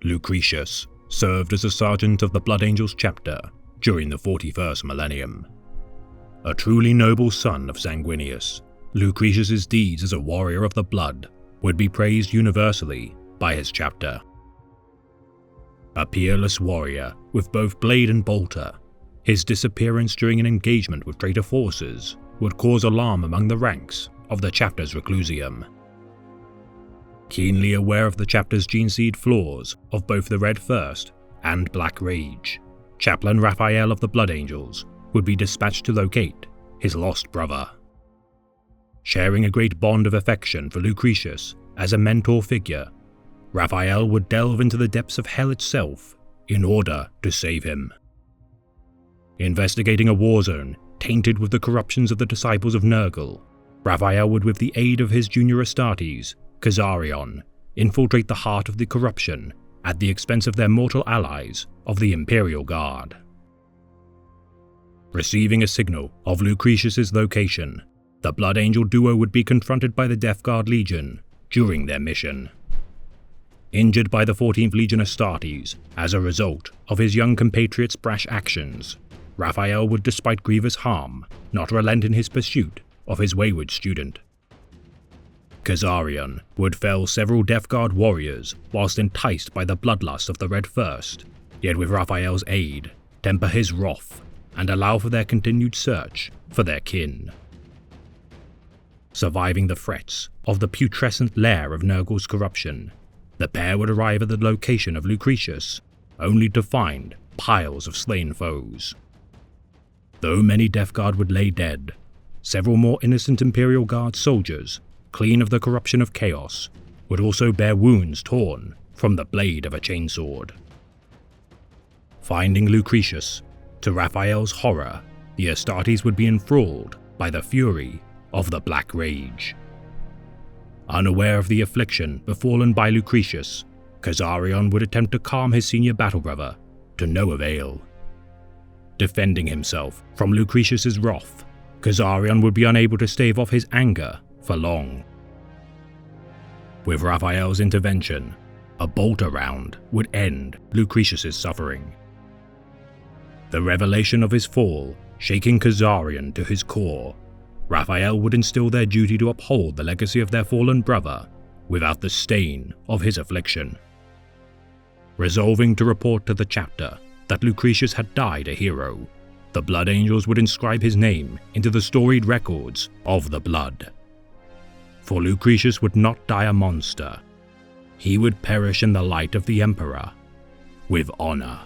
Lucretius served as a sergeant of the Blood Angels chapter during the 41st millennium. A truly noble son of Sanguinius, Lucretius's deeds as a warrior of the blood would be praised universally by his chapter. A peerless warrior with both blade and bolter, his disappearance during an engagement with traitor forces would cause alarm among the ranks of the chapter's reclusium. Keenly aware of the chapter's gene-seed flaws of both the Red First and Black Rage, Chaplain Raphael of the Blood Angels would be dispatched to locate his lost brother. Sharing a great bond of affection for Lucretius as a mentor figure, Raphael would delve into the depths of hell itself in order to save him. Investigating a war zone tainted with the corruptions of the disciples of Nergal, Raphael would, with the aid of his junior Astartes, Kazarion, infiltrate the heart of the corruption at the expense of their mortal allies of the Imperial Guard. Receiving a signal of Lucretius's location, the Blood Angel duo would be confronted by the Death Guard Legion during their mission. Injured by the 14th Legion Astartes as a result of his young compatriot's brash actions, Raphael would, despite grievous harm, not relent in his pursuit of his wayward student. Kazarion would fell several Death Guard warriors whilst enticed by the bloodlust of the Red First, yet with Raphael's aid, temper his wrath and allow for their continued search for their kin. Surviving the threats of the putrescent lair of Nergal's corruption, the pair would arrive at the location of Lucretius, only to find piles of slain foes. Though many Death Guard would lay dead, several more innocent Imperial Guard soldiers, clean of the corruption of chaos, would also bear wounds torn from the blade of a chainsword. Finding Lucretius, to Raphael's horror, the Astartes would be enthralled by the fury of the Black Rage. Unaware of the affliction befallen by Lucretius, Kazarion would attempt to calm his senior battle brother, to no avail. Defending himself from Lucretius's wrath, Kazarion would be unable to stave off his anger for long. With Raphael's intervention, a bolter round would end Lucretius's suffering. The revelation of his fall shaking Kazarion to his core, Raphael would instill their duty to uphold the legacy of their fallen brother without the stain of his affliction. Resolving to report to the chapter that Lucretius had died a hero, the Blood Angels would inscribe his name into the storied records of the blood. For Lucretius would not die a monster. He would perish in the light of the Emperor with honor.